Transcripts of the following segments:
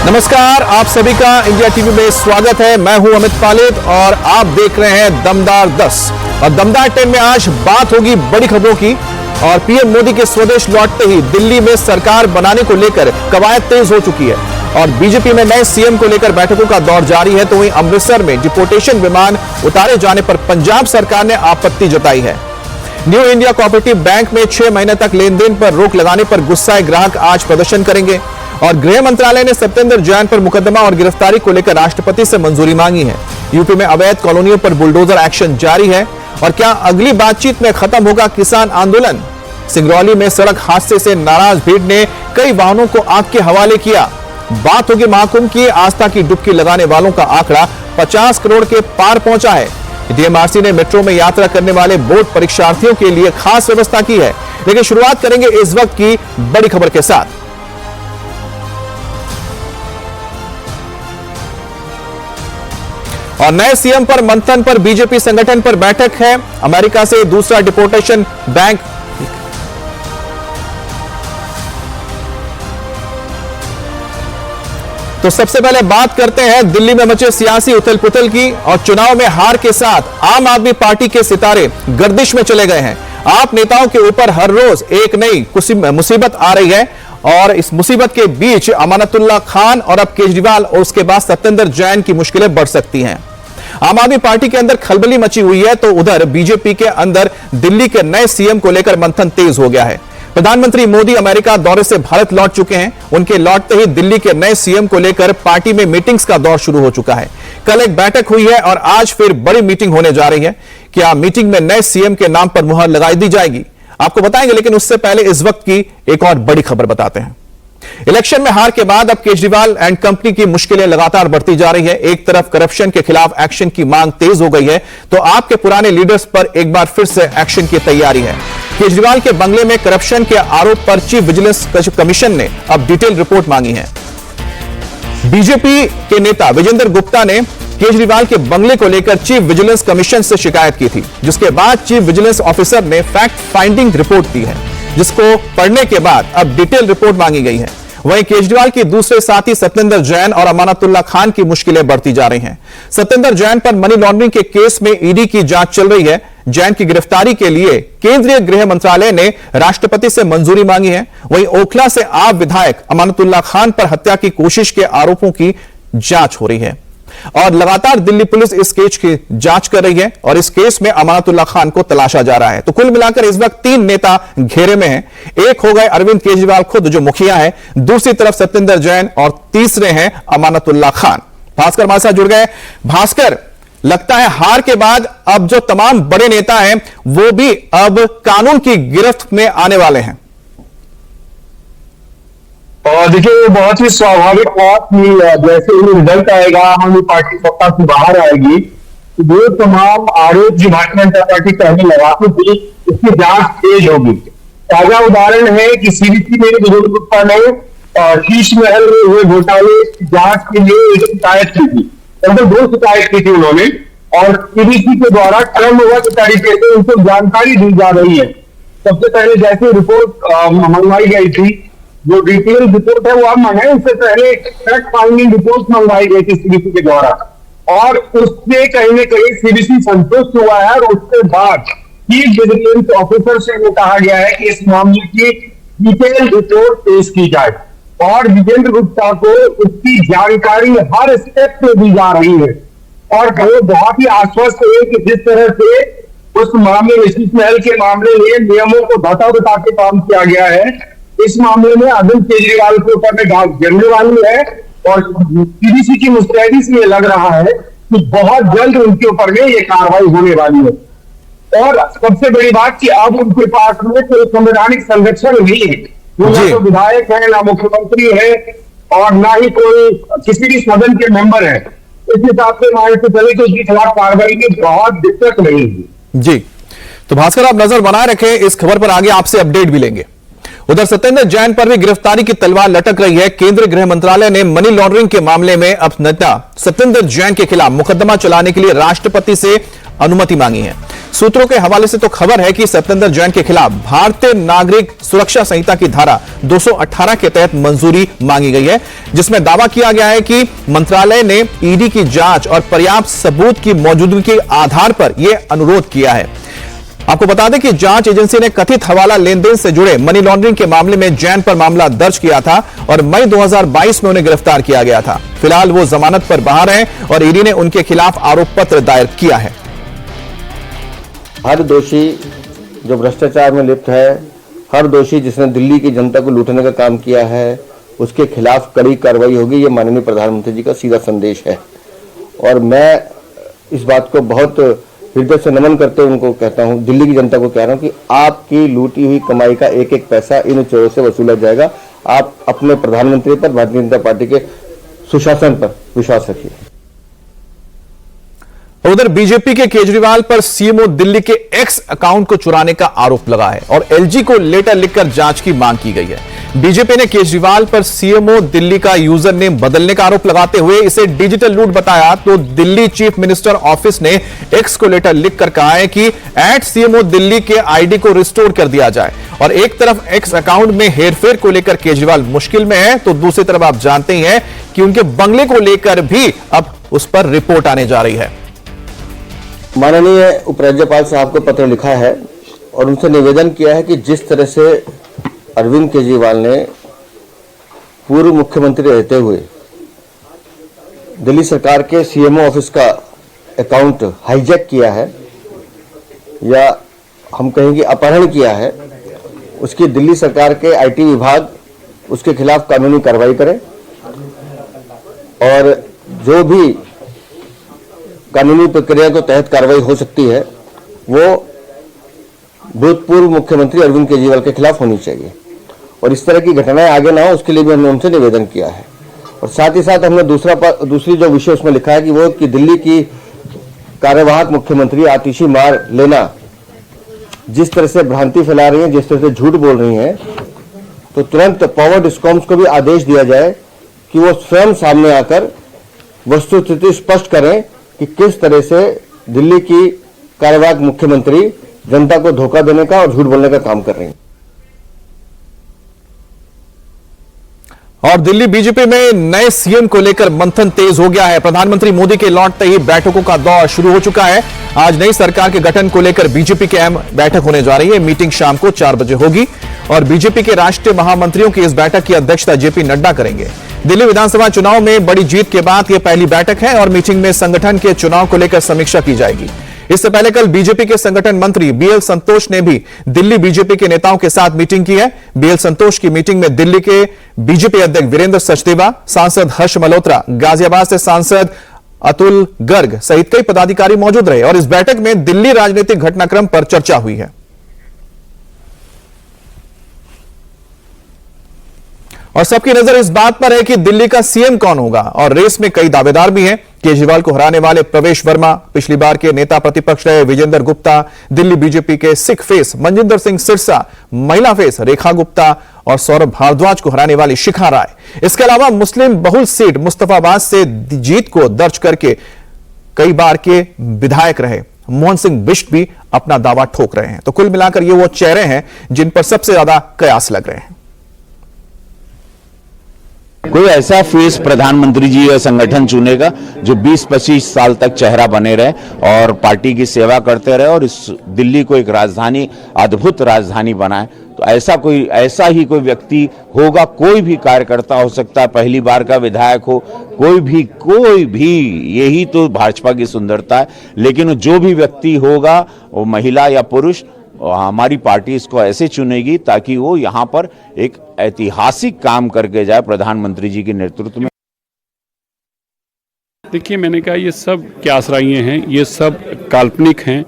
नमस्कार, आप सभी का इंडिया टीवी में स्वागत है। मैं हूं अमित पालित और आप देख रहे हैं दमदार 10। और दमदार 10 में आज बात होगी बड़ी खबरों की। और पीएम मोदी के स्वदेश लौटते ही दिल्ली में सरकार बनाने को लेकर कवायद तेज हो चुकी है और बीजेपी में नए सीएम को लेकर बैठकों का दौर जारी है। तो वहीं अमृतसर में डिपोर्टेशन विमान उतारे जाने पर पंजाब सरकार ने आपत्ति जताई है। न्यू इंडिया कोऑपरेटिव बैंक में 6 महीने तक लेन देन पर रोक लगाने पर गुस्साए ग्राहक आज प्रदर्शन करेंगे। और गृह मंत्रालय ने सत्येंद्र जैन पर मुकदमा और गिरफ्तारी को लेकर राष्ट्रपति से मंजूरी मांगी है। यूपी में अवैध कॉलोनियों पर बुलडोजर एक्शन जारी है। और क्या अगली बातचीत में खत्म होगा किसान आंदोलन? सिंगरौली में सड़क हादसे से नाराज भीड़ ने कई वाहनों को आग के हवाले किया। बात होगी महाकुंभ की। आस्था की डुबकी लगाने वालों का आंकड़ा 50 करोड़ के पार पहुंचा है। डीएमआरसी ने मेट्रो में यात्रा करने वाले बोर्ड परीक्षार्थियों के लिए खास व्यवस्था की है। लेकिन शुरुआत करेंगे इस वक्त की बड़ी खबर के साथ। और नए सीएम पर मंथन पर बीजेपी संगठन पर बैठक है। अमेरिका से दूसरा डिपोर्टेशन बैंक तो सबसे पहले बात करते हैं दिल्ली में मचे सियासी उथल पुथल की। और चुनाव में हार के साथ आम आदमी पार्टी के सितारे गर्दिश में चले गए हैं। आप नेताओं के ऊपर हर रोज एक नई मुसीबत आ रही है और इस मुसीबत के बीच अमानतुल्लाह खान और अब केजरीवाल और उसके बाद सत्येंद्र जैन की मुश्किलें बढ़ सकती हैं। आम आदमी पार्टी के अंदर खलबली मची हुई है तो उधर बीजेपी के अंदर दिल्ली के नए सीएम को लेकर मंथन तेज हो गया है। प्रधानमंत्री मोदी अमेरिका दौरे से भारत लौट चुके हैं। उनके लौटते ही दिल्ली के नए सीएम को लेकर पार्टी में मीटिंग्स का दौर शुरू हो चुका है। कल एक बैठक हुई है और आज फिर बड़ी मीटिंग होने जा रही है। क्या मीटिंग में नए सीएम के नाम पर मुहर लगाई दी जाएगी, आपको बताएंगे। लेकिन उससे पहले इस वक्त की एक और बड़ी खबर बताते हैं। इलेक्शन में हार के बाद अब केजरीवाल एंड कंपनी की मुश्किलें लगातार बढ़ती जा रही है। एक तरफ करप्शन के खिलाफ एक्शन की मांग तेज हो गई है तो आपके पुराने लीडर्स पर एक बार फिर से एक्शन की तैयारी है। केजरीवाल के बंगले में करप्शन के आरोप पर चीफ विजिलेंस कमीशन ने अब डिटेल रिपोर्ट मांगी है। बीजेपी के नेता विजेंद्र गुप्ता ने केजरीवाल के बंगले को लेकर चीफ विजिलेंस कमीशन से शिकायत की थी, जिसके बाद चीफ विजिलेंस ऑफिसर ने फैक्ट फाइंडिंग रिपोर्ट दी है, जिसको पढ़ने के बाद अब डिटेल रिपोर्ट मांगी गई है। वहीं केजरीवाल के दूसरे साथी सत्येंद्र जैन और अमानतुल्लाह खान की मुश्किलें बढ़ती जा रही हैं। सत्येंद्र जैन पर मनी लॉन्ड्रिंग के केस में ईडी की जांच चल रही है। जैन की गिरफ्तारी के लिए केंद्रीय गृह मंत्रालय ने राष्ट्रपति से मंजूरी मांगी है। वहीं ओखला से आप विधायक अमानतुल्लाह खान पर हत्या की कोशिश के आरोपों की जांच हो रही है और लगातार दिल्ली पुलिस इस केस की जांच कर रही है और इस केस में अमानतुल्लाह खान को तलाशा जा रहा है। तो कुल मिलाकर इस वक्त 3 नेता घेरे में हैं। एक हो गए अरविंद केजरीवाल खुद जो मुखिया है, दूसरी तरफ सत्येंद्र जैन और तीसरे हैं अमानतुल्लाह खान। भास्कर हमारे साथ जुड़ गए। भास्कर, लगता है हार के बाद अब जो तमाम बड़े नेता हैं वो भी अब कानून की गिरफ्त में आने वाले हैं। और देखिए, बहुत ही स्वाभाविक बात कि जैसे ही रिजल्ट आएगा, आम आदमी पार्टी सत्ता से बाहर आएगी तो वो तमाम आरोप जो भारतीय जनता पार्टी करने लगा तो उसकी जांच तेज होगी। ताजा उदाहरण है कि सीबीसी में विजेंद्र गुप्ता ने शीश महल में हुए घोटाले की जांच के लिए एक शिकायत की थी, मतलब 2 शिकायत की थी उन्होंने। और सीबीसी के द्वारा क्रमबद्ध तरीके से उनको जानकारी दी जा रही है। सबसे पहले जैसे रिपोर्ट मंगवाई गई थी, जो डिटेल रिपोर्ट है वो आप मंगाए, उससे पहले फैक्ट फाइंडिंग रिपोर्ट मंगवाई गई थी सीबीसी के द्वारा और उससे कहीं न कहीं सीबीसी संतुष्ट हुआ है। और उसके बाद चीफ विजिलेंस ऑफिसर से वो कहा गया है कि इस मामले की डिटेल रिपोर्ट पेश की जाए और विजेंद्र गुप्ता को उसकी जानकारी हर स्टेप पे दी जा रही है। और वो बहुत ही आश्वस्त है कि जिस तरह से उस मामले में, शीश महल के मामले में नियमों को बता के काम किया गया है, इस मामले में अरविंद केजरीवाल के ऊपर में घास गिरने वाली है। और सीबीसी की मुस्तैदी से ये लग रहा है कि बहुत जल्द उनके ऊपर में ये कार्रवाई होने वाली है। और सबसे बड़ी बात कि अब उनके पास में कोई संवैधानिक संरक्षण नहीं है। वो ना तो विधायक है, ना मुख्यमंत्री है और ना ही कोई किसी भी सदन के मेंबर है। इस हिसाब से मान के चले कि उसके खिलाफ कार्रवाई की बहुत दिक्कत नहीं है। जी, तो भास्कर आप नजर बनाए रखें, इस खबर पर आगे आपसे अपडेट भी लेंगे। उधर सत्येंद्र जैन पर भी गिरफ्तारी की तलवार लटक रही है। केंद्रीय गृह मंत्रालय ने मनी लॉन्ड्रिंग के मामले में अब नेता सत्येंद्र जैन के खिलाफ मुकदमा चलाने के लिए राष्ट्रपति से अनुमति मांगी है। सूत्रों के हवाले से तो खबर है कि सत्येंद्र जैन के खिलाफ भारतीय नागरिक सुरक्षा संहिता की धारा 218 के तहत मंजूरी मांगी गई है, जिसमें दावा किया गया है कि मंत्रालय ने ईडी की जांच और पर्याप्त सबूत की मौजूदगी के आधार पर यह अनुरोध किया है। आपको बता दें कि जांच एजेंसी ने कथित हवाला लेन देन से जुड़े मनी लॉन्ड्रिंग के मामले में जैन पर मामला दर्ज किया था और मई 2022 में उन्हें गिरफ्तार किया गया था। फिलहाल वो जमानत पर बाहर हैं और ईडी ने उनके खिलाफ आरोप पत्र दायर किया है। हर दोषी जो भ्रष्टाचार में लिप्त है, हर दोषी जिसने दिल्ली की जनता को लूटने का काम किया है, उसके खिलाफ कड़ी कार्रवाई होगी। ये माननीय प्रधानमंत्री जी का सीधा संदेश है और मैं इस बात को बहुत हृदय से नमन करते हुए उनको कहता हूं, दिल्ली की जनता को कह रहा हूं कि आपकी लूटी हुई कमाई का एक एक पैसा इन चोरों से वसूला जाएगा। आप अपने प्रधानमंत्री पर, भारतीय जनता पार्टी के सुशासन पर विश्वास रखिए। उधर बीजेपी के केजरीवाल पर सीएमओ दिल्ली के एक्स अकाउंट को चुराने का आरोप लगा है और एलजी को लेटर लिखकर जांच की मांग की गई है। बीजेपी ने केजरीवाल पर सीएमओ दिल्ली का यूजर नेम बदलने का आरोप लगाते हुए इसे डिजिटल लूट बताया, तो दिल्ली चीफ मिनिस्टर ऑफिस ने एक्स को लेटर लिखकर कहा है कि @CMO दिल्ली के आईडी को रिस्टोर कर दिया जाए। और एक तरफ एक्स अकाउंट में हेरफेर को लेकर केजरीवाल मुश्किल में है, तो दूसरी तरफ आप जानते ही हैं कि उनके बंगले को लेकर भी अब उस पर रिपोर्ट आने जा रही है। माननीय उपराज्यपाल साहब को पत्र लिखा है और उनसे निवेदन किया है कि जिस तरह से अरविंद केजरीवाल ने पूर्व मुख्यमंत्री रहते हुए दिल्ली सरकार के सीएमओ ऑफिस का अकाउंट हाईजैक किया है या हम कहेंगे अपहरण किया है, उसकी दिल्ली सरकार के आईटी विभाग उसके खिलाफ कानूनी कार्रवाई करे और जो भी कानूनी प्रक्रिया के तहत कार्रवाई हो सकती है वो भूतपूर्व मुख्यमंत्री अरविंद केजरीवाल के खिलाफ होनी चाहिए और इस तरह की घटनाएं आगे ना हो, उसके लिए भी हमने उनसे निवेदन किया है। और साथ ही साथ हमने दूसरी जो विषय उसमें लिखा है कि वो कि दिल्ली की कार्यवाहक मुख्यमंत्री आतिशी मार लेना जिस तरह से भ्रांति फैला रही है, जिस तरह से झूठ बोल रही हैं, तो तुरंत पावर डिस्कॉम्स को भी आदेश दिया जाए कि वो स्वयं सामने आकर वस्तुस्थिति स्पष्ट करें कि किस तरह से दिल्ली की कार्यवाहक मुख्यमंत्री जनता को धोखा देने का और झूठ बोलने का काम कर रही हैं। और दिल्ली बीजेपी में नए सीएम को लेकर मंथन तेज हो गया है। प्रधानमंत्री मोदी के लौटते ही बैठकों का दौर शुरू हो चुका है। आज नई सरकार के गठन को लेकर बीजेपी की अहम बैठक होने जा रही है। मीटिंग शाम को 4 बजे होगी और बीजेपी के राष्ट्रीय महामंत्रियों की इस बैठक की अध्यक्षता जेपी नड्डा करेंगे। दिल्ली विधानसभा चुनाव में बड़ी जीत के बाद यह पहली बैठक है और मीटिंग में संगठन के चुनाव को लेकर समीक्षा की जाएगी। इससे पहले कल बीजेपी के संगठन मंत्री बीएल संतोष ने भी दिल्ली बीजेपी के नेताओं के साथ मीटिंग की है। बीएल संतोष की मीटिंग में दिल्ली के बीजेपी अध्यक्ष वीरेंद्र सचदेवा, सांसद हर्ष मल्होत्रा, गाजियाबाद से सांसद अतुल गर्ग सहित कई पदाधिकारी मौजूद रहे और इस बैठक में दिल्ली राजनीतिक घटनाक्रम पर चर्चा हुई है। और सबकी नजर इस बात पर है कि दिल्ली का सीएम कौन होगा और रेस में कई दावेदार भी हैं। केजरीवाल को हराने वाले प्रवेश वर्मा, पिछली बार के नेता प्रतिपक्ष रहे विजेंद्र गुप्ता, दिल्ली बीजेपी के सिख फेस मनजिंदर सिंह सिरसा, महिला फेस रेखा गुप्ता और सौरभ भारद्वाज को हराने वाली शिखा राय। इसके अलावा मुस्लिम बहुल सीट मुस्तफाबाद से जीत को दर्ज करके कई बार के विधायक रहे मोहन सिंह बिष्ट भी अपना दावा ठोक रहे हैं। तो कुल मिलाकर ये वो चेहरे हैं जिन पर सबसे ज्यादा कयास लग रहे हैं। कोई ऐसा फेस प्रधानमंत्री जी या संगठन चुनेगा जो 20-25 साल तक चेहरा बने रहे और पार्टी की सेवा करते रहे और इस दिल्ली को एक राजधानी, अद्भुत राजधानी बनाए। तो ऐसा ही कोई व्यक्ति होगा। कोई भी कार्यकर्ता हो सकता है, पहली बार का विधायक हो, कोई भी, यही तो भाजपा की सुंदरता है। लेकिन जो भी व्यक्ति होगा, वो महिला या पुरुष, हमारी पार्टी इसको ऐसे चुनेगी ताकि वो यहाँ पर एक ऐतिहासिक काम करके जाए प्रधानमंत्री जी के नेतृत्व में। देखिए, मैंने कहा ये सब क्या आश्राइयाँ हैं, ये सब काल्पनिक हैं।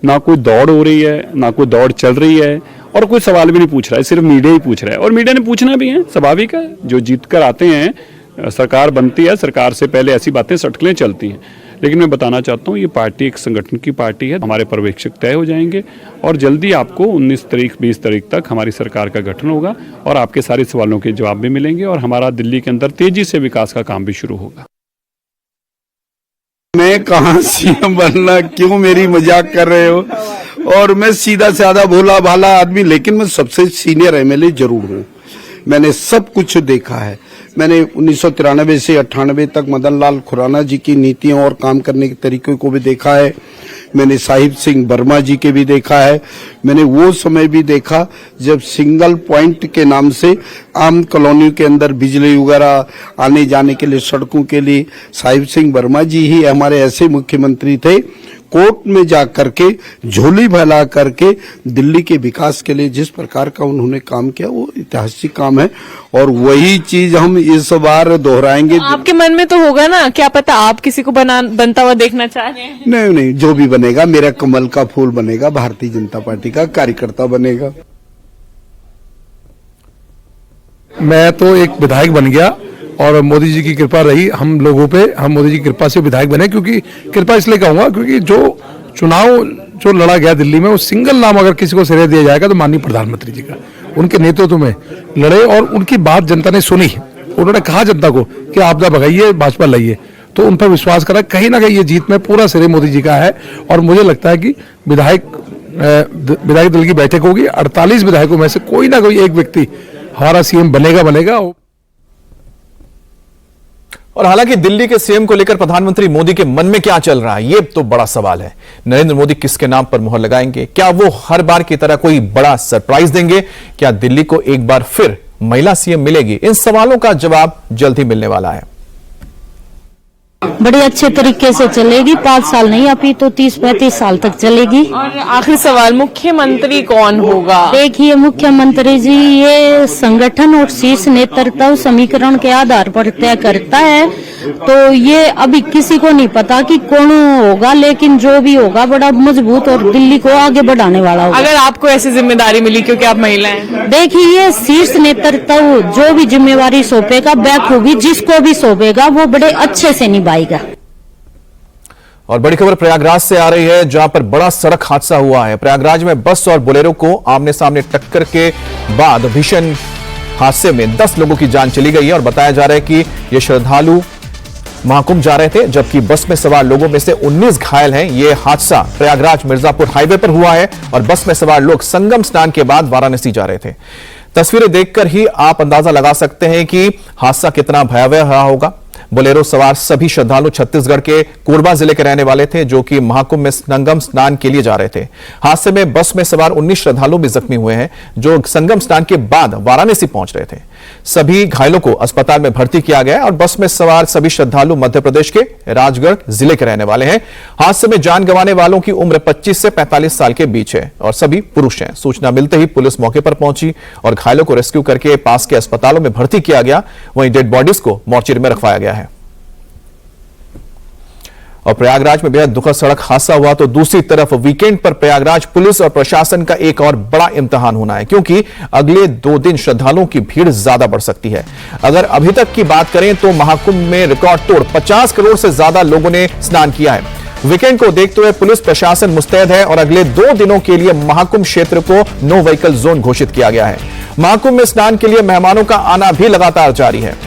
ना कोई दौड़ हो रही है, ना कोई दौड़ चल रही है और कोई सवाल भी नहीं पूछ रहा है, सिर्फ मीडिया ही पूछ रहा है। और मीडिया ने पूछना भी है, स्वाभाविक है। जो जीत कर आते हैं, सरकार बनती है, सरकार से पहले ऐसी बातें सटकलें चलती हैं। लेकिन मैं बताना चाहता हूँ, ये पार्टी एक संगठन की पार्टी है। हमारे पर्यवेक्षक तय हो जाएंगे और जल्दी आपको 19 तारीख 20 तारीख तक हमारी सरकार का गठन होगा और आपके सारे सवालों के जवाब भी मिलेंगे और हमारा दिल्ली के अंदर तेजी से विकास का काम भी शुरू होगा। मैं कहाँ सीएम बनना, क्यों मेरी मजाक कर रहे हो। और मैं सीधा साधा भोला भाला आदमी, लेकिन मैं सबसे सीनियर एमएलए जरूर हूँ। मैंने सब कुछ देखा है। मैंने 1993 से 98 तक मदन लाल खुराना जी की नीतियों और काम करने के तरीके को भी देखा है। मैंने साहिब सिंह वर्मा जी के भी देखा है। मैंने वो समय भी देखा जब सिंगल पॉइंट के नाम से आम कॉलोनी के अंदर बिजली वगैरह आने जाने के लिए, सड़कों के लिए साहिब सिंह वर्मा जी ही हमारे ऐसे मुख्यमंत्री थे, कोर्ट में जा करके झोली फैला करके दिल्ली के विकास के लिए जिस प्रकार का उन्होंने काम किया वो ऐतिहासिक काम है। और वही चीज हम इस बार दोहराएंगे। आपके मन में तो होगा ना, क्या पता आप किसी को बनता हुआ देखना चाह रहे हैं। नहीं नहीं, जो भी बनेगा मेरा कमल का फूल बनेगा, भारतीय जनता पार्टी का कार्यकर्ता बनेगा। मैं तो एक विधायक बन गया और मोदी जी की कृपा रही हम लोगों पे, हम मोदी जी की कृपा से विधायक बने। क्योंकि कृपा इसलिए कहूंगा क्योंकि जो चुनाव जो लड़ा गया दिल्ली में, वो सिंगल नाम अगर किसी को श्रेय दिया जाएगा तो माननीय प्रधानमंत्री जी का, उनके नेतृत्व में लड़े और उनकी बात जनता ने सुनी। उन्होंने कहा जनता को कि आपदा भगाइए, भाजपा लाइए, तो उन पर विश्वास करा। कहीं ना कहीं ये जीत में पूरा श्रेय मोदी जी का है। और मुझे लगता है कि विधायक दल की बैठक होगी, 48 विधायकों में से कोई ना कोई एक व्यक्ति हमारा सीएम बनेगा। और हालांकि दिल्ली के सीएम को लेकर प्रधानमंत्री मोदी के मन में क्या चल रहा है, ये तो बड़ा सवाल है। नरेंद्र मोदी किसके नाम पर मुहर लगाएंगे? क्या वो हर बार की तरह कोई बड़ा सरप्राइज देंगे? क्या दिल्ली को एक बार फिर महिला सीएम मिलेगी? इन सवालों का जवाब जल्द ही मिलने वाला है। बड़े अच्छे तरीके से चलेगी, 5 साल नहीं अभी तो 30-35 साल तक चलेगी। और आखिरी सवाल, मुख्यमंत्री कौन होगा? देखिए मुख्यमंत्री जी ये संगठन और शीर्ष नेतृत्व समीकरण के आधार पर तय करता है, तो ये अभी किसी को नहीं पता कि कौन होगा, लेकिन जो भी होगा बड़ा मजबूत और दिल्ली को आगे बढ़ाने वाला होगा। अगर आपको ऐसी जिम्मेदारी मिली क्योंकि आप महिला हैं? देखिए ये शीर्ष नेतृत्व जो भी जिम्मेवारी सौंपेगा, बखूबी जिसको भी सौंपेगा वो बड़े अच्छे से निभाएगा। और बड़ी खबर प्रयागराज से आ रही है, जहां पर बड़ा सड़क हादसा हुआ है। प्रयागराज में बस और बोलेरो को आमने सामने टक्कर के बाद भीषण हादसे में 10 लोगों की जान चली गई है। और बताया जा रहा है कि ये श्रद्धालु महाकुंभ जा रहे थे, जबकि बस में सवार लोगों में से 19 घायल हैं। यह हादसा प्रयागराज मिर्जापुर हाईवे पर हुआ है और बस में सवार लोग संगम स्नान के बाद वाराणसी जा रहे थे। तस्वीरें देखकर ही आप अंदाजा लगा सकते हैं कि हादसा कितना भयावह रहा होगा। बोलेरो सवार सभी श्रद्धालु छत्तीसगढ़ के कोरबा जिले के रहने वाले थे, जो कि महाकुंभ में संगम स्नान के लिए जा रहे थे। हादसे में बस में सवार 19 श्रद्धालु भी जख्मी हुए हैं, जो संगम स्नान के बाद वाराणसी पहुंच रहे थे। सभी घायलों को अस्पताल में भर्ती किया गया है और बस में सवार सभी श्रद्धालु मध्य प्रदेश के राजगढ़ जिले के रहने वाले हैं। हादसे में जान गंवाने वालों की उम्र 25 से 45 साल के बीच है और सभी पुरुष हैं। सूचना मिलते ही पुलिस मौके पर पहुंची और घायलों को रेस्क्यू करके पास के अस्पतालों में भर्ती किया गया। वहीं डेड बॉडीज को मोर्चरी में रखवाया गया है। और प्रयागराज में बेहद दुखद सड़क हादसा हुआ तो दूसरी तरफ वीकेंड पर प्रयागराज पुलिस और प्रशासन का एक और बड़ा इम्तिहान होना है, क्योंकि अगले 2 दिन श्रद्धालुओं की भीड़ ज्यादा बढ़ सकती है। अगर अभी तक की बात करें तो महाकुंभ में रिकॉर्ड तोड़ 50 करोड़ से ज्यादा लोगों ने स्नान किया है। वीकेंड को देखते हुए पुलिस प्रशासन मुस्तैद है और अगले 2 दिनों के लिए महाकुंभ क्षेत्र को नो व्हीकल जोन घोषित किया गया है। महाकुंभ में स्नान के लिए मेहमानों का आना भी लगातार जारी है।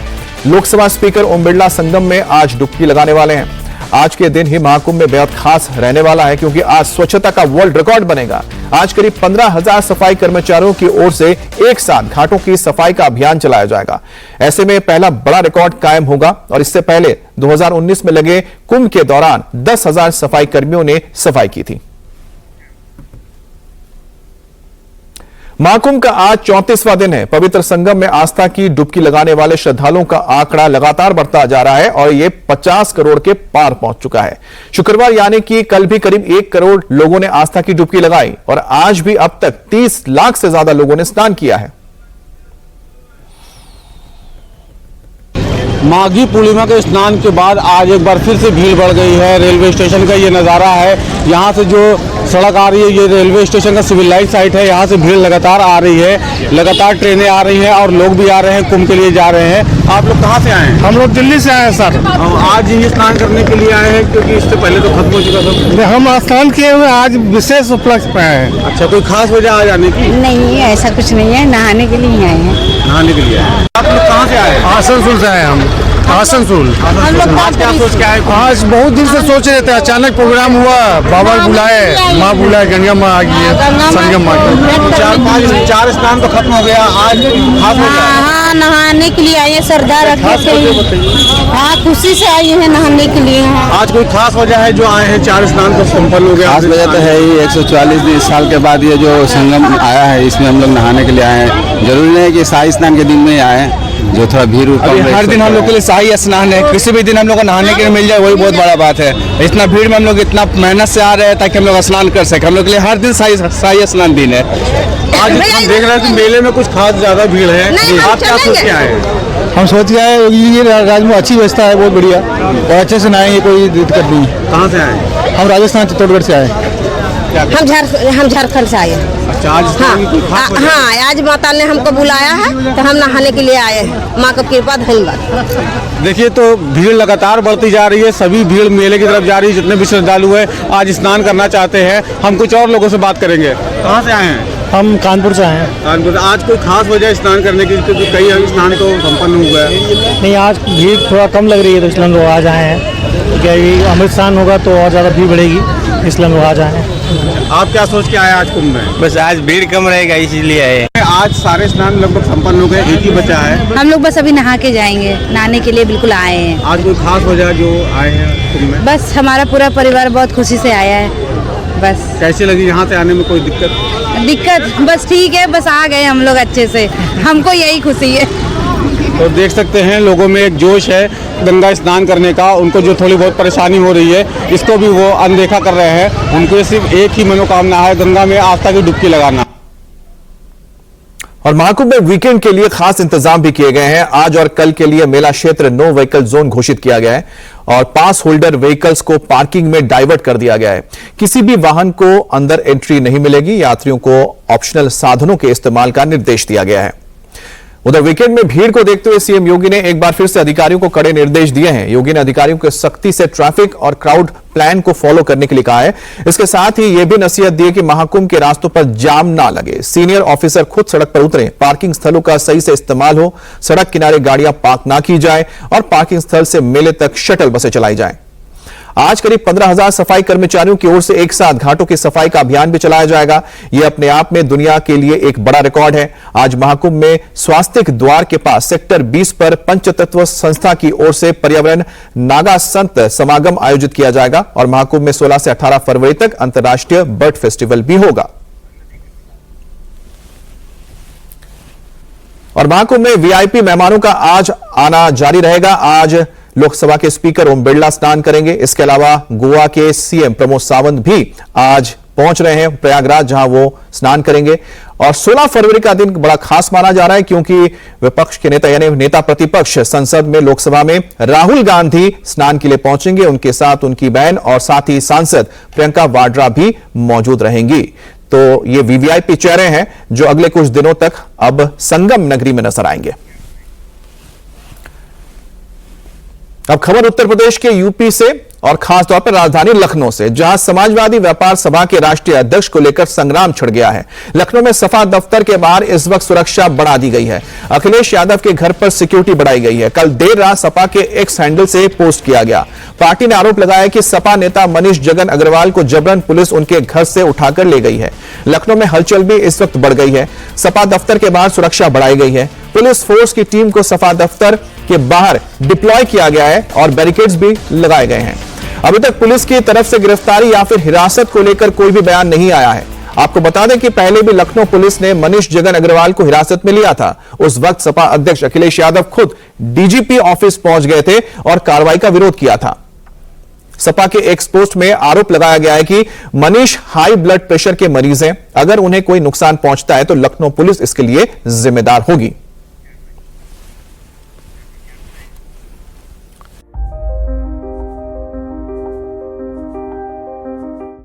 लोकसभा स्पीकर ओम बिरला संगम में आज डुबकी लगाने वाले हैं। आज के दिन ही महाकुंभ में बेहद खास रहने वाला है, क्योंकि आज स्वच्छता का वर्ल्ड रिकॉर्ड बनेगा। आज करीब 15,000 सफाई कर्मचारियों की ओर से एक साथ घाटों की सफाई का अभियान चलाया जाएगा। ऐसे में पहला बड़ा रिकॉर्ड कायम होगा और इससे पहले 2019 में लगे कुंभ के दौरान 10,000 सफाई कर्मियों ने सफाई की थी। महाकुंभ का आज 34वां दिन है। पवित्र संगम में आस्था की डुबकी लगाने वाले श्रद्धालुओं का आंकड़ा लगातार बढ़ता जा रहा है और यह 50 करोड़ के पार पहुंच चुका है। शुक्रवार यानी कि कल भी करीब 1 करोड़ लोगों ने आस्था की डुबकी लगाई और आज भी अब तक 30 लाख से ज्यादा लोगों ने स्नान किया है। माघी पूर्णिमा के स्नान के बाद आज एक बार फिर से भीड़ बढ़ गई है। रेलवे स्टेशन का ये नज़ारा है, यहाँ से जो सड़क आ रही है ये रेलवे स्टेशन का सिविल लाइन साइट है। यहाँ से भीड़ लगातार आ रही है, लगातार ट्रेनें आ रही हैं और लोग भी आ रहे हैं, कुंभ के लिए जा रहे हैं। आप लोग कहाँ से आए हैं? हम लोग दिल्ली से आए हैं सर। आज ही स्नान करने के लिए आए हैं क्योंकि इससे पहले तो खत्म हो चुका था। हम स्नान किए हुए आज विशेष उपलक्ष्य पे आए हैं। अच्छा, कोई खास वजह आ जाने की? नहीं ऐसा कुछ नहीं है, नहाने के लिए आए हैं। नहाने के लिए आप लोग कहाँ से आए हैं? आसनसोल से आए हम। आसनसोल। आज क्या सोच के आए? आज बहुत दिन से सोच रहे थे, अचानक प्रोग्राम हुआ, बाबा बुलाए, माँ बुलाए, गंगा माँ आ गई है, संगम माँ की। चार स्नान तो खत्म हो गया, आज खास हो गया। हाँ, नहाने के लिए आए, श्रद्धा रखे थे। हाँ, खुशी से आए हैं नहाने के लिए। आज कोई खास वजह है जो आए हैं? चार स्नान तो संपन्न हो गया। खास वजह तो है ही 144 साल के बाद ये जो संगम आया है, इसमें हम लोग नहाने के लिए आए हैं। जरूरी नहीं है कि शाही स्नान के दिन में ही आए हैं, जो थोड़ा भीड़ हर दिन हम लोग के लिए शाही स्नान है, किसी भी दिन हम लोग को नहाने के लिए मिल जाए वही बहुत बड़ा बात है। इतना भीड़ में हम लोग इतना मेहनत से आ रहे हैं ताकि हम लोग स्नान कर सके। हम लोग के लिए हर दिन शाही स्नान दिन है। आज हम देख रहे हैं कि मेले में कुछ खास ज्यादा भीड़ है। आप क्या सोच के आए? हम सोच के आए ये राज्य में अच्छी व्यवस्था है, बहुत बढ़िया, और अच्छे से नहाएंगे, कोई दिक्कत नहीं। कहाँ से आए? हम राजस्थान चित्तौड़गढ़ से आए। हम झारखंड से आए। अच्छा, आज हाँ, आज माता ने हमको बुलाया है तो हम नहाने के लिए आए हैं। माँ का कृपा, धन्यवाद। देखिए तो भीड़ लगातार बढ़ती जा रही है, सभी भीड़ मेले की तरफ जा रही है। जितने भी श्रद्धालु है आज स्नान करना चाहते हैं। हम कुछ और लोगों से बात करेंगे। कहाँ से आए हैं? हम कानपुर से आए हैं। कानपुर। आज कोई खास वजह स्नान करने की? क्योंकि कई स्नान तो संपन्न हो गया। नहीं, आज भीड़ थोड़ा कम लग रही है तो इसलिए हम लोग आज आए हैं। क्या ये अमृत स्नान होगा तो और ज़्यादा भीड़ बढ़ेगी, इसलिए हम लोग आज आए हैं। आप क्या सोच के आए आज कुंभ में? बस आज भीड़ कम रहेगा इसीलिए आए। आज सारे स्नान लगभग संपन्न हो गए, एक ही बचा है। हम लोग बस अभी नहा के जाएंगे, नहाने के लिए बिल्कुल आए हैं। आज कोई खास वजह जो आए हैं कुंभ में? बस हमारा पूरा परिवार बहुत खुशी से आया है। बस कैसे लगी यहाँ से आने में? कोई दिक्कत? बस ठीक है, बस आ गए हम लोग अच्छे से, हमको यही खुशी है। तो देख सकते हैं लोगों में एक जोश है गंगा स्नान करने का। उनको जो थोड़ी बहुत परेशानी हो रही है इसको भी वो अनदेखा कर रहे हैं। उनको सिर्फ एक ही मनोकामना है, गंगा में आस्था की डुबकी लगाना। और महाकुंभ में वीकेंड के लिए खास इंतजाम भी किए गए हैं। आज और कल के लिए मेला क्षेत्र नो व्हीकल जोन घोषित किया गया है और पास होल्डर व्हीकल्स को पार्किंग में डाइवर्ट कर दिया गया है। किसी भी वाहन को अंदर एंट्री नहीं मिलेगी। यात्रियों को ऑप्शनल साधनों के इस्तेमाल का निर्देश दिया गया है। उधर वीकेंड में भीड़ को देखते हुए सीएम योगी ने एक बार फिर से अधिकारियों को कड़े निर्देश दिए हैं। योगी ने अधिकारियों को सख्ती से ट्रैफिक और क्राउड प्लान को फॉलो करने के लिए कहा है। इसके साथ ही यह भी नसीहत दी है कि महाकुंभ के रास्तों पर जाम ना लगे। सीनियर ऑफिसर खुद सड़क पर उतरें, पार्किंग स्थलों का सही से इस्तेमाल हो, सड़क किनारे गाड़ियां पार्क ना की जाए और पार्किंग स्थल से मेले तक शटल बसें चलाई जाएं। आज करीब 15,000 सफाई कर्मचारियों की ओर से एक साथ घाटों की सफाई का अभियान भी चलाया जाएगा। यह अपने आप में दुनिया के लिए एक बड़ा रिकॉर्ड है। आज महाकुंभ में स्वास्तिक द्वार के पास सेक्टर 20 पर पंचतत्व संस्था की ओर से पर्यावरण नागा संत समागम आयोजित किया जाएगा और महाकुंभ में 16 से 18 फरवरी तक अंतर्राष्ट्रीय बर्ड फेस्टिवल भी होगा। और महाकुंभ में वीआईपी मेहमानों का आज आना जारी रहेगा। आज लोकसभा के स्पीकर ओम बिरला स्नान करेंगे। इसके अलावा गोवा के सीएम प्रमोद सावंत भी आज पहुंच रहे हैं प्रयागराज, जहां वो स्नान करेंगे। और 16 फरवरी का दिन बड़ा खास माना जा रहा है क्योंकि विपक्ष के नेता यानी नेता प्रतिपक्ष संसद में लोकसभा में राहुल गांधी स्नान के लिए पहुंचेंगे। उनके साथ उनकी बहन और साथ ही सांसद प्रियंका वाड्रा भी मौजूद रहेंगी। तो ये वीवीआईपी चेहरे हैं जो अगले कुछ दिनों तक अब संगम नगरी में नजर आएंगे। अब खबर उत्तर प्रदेश के यूपी से और खासतौर पर राजधानी लखनऊ से, जहां समाजवादी व्यापार सभा के राष्ट्रीय अध्यक्ष को लेकर संग्राम छिड़ गया है। लखनऊ में सपा दफ्तर के बाहर इस वक्त सुरक्षा बढ़ा दी गई है। अखिलेश यादव के घर पर सिक्योरिटी बढ़ाई गई है। कल देर रात सपा के एक्स हैंडल से पोस्ट किया गया। पार्टी ने आरोप लगाया कि सपा नेता मनीष जगन अग्रवाल को जबरन पुलिस उनके घर से उठाकर ले गई है। लखनऊ में हलचल भी इस वक्त बढ़ गई है। सपा दफ्तर के बाहर सुरक्षा बढ़ाई गई है। पुलिस फोर्स की टीम को सपा दफ्तर के बाहर डिप्लॉय किया गया है और बैरिकेड्स भी लगाए गए हैं। अभी तक पुलिस की तरफ से गिरफ्तारी या फिर हिरासत को लेकर कोई भी बयान नहीं आया है। आपको बता दें कि पहले भी लखनऊ पुलिस ने मनीष जगन अग्रवाल को हिरासत में लिया था। उस वक्त सपा अध्यक्ष अखिलेश यादव खुद डीजीपी ऑफिस पहुंच गए थे और कार्रवाई का विरोध किया था। सपा के एक पोस्ट में आरोप लगाया गया है कि मनीष हाई ब्लड प्रेशर के मरीज हैं। अगर उन्हें कोई नुकसान पहुंचता है तो लखनऊ पुलिस इसके लिए जिम्मेदार होगी।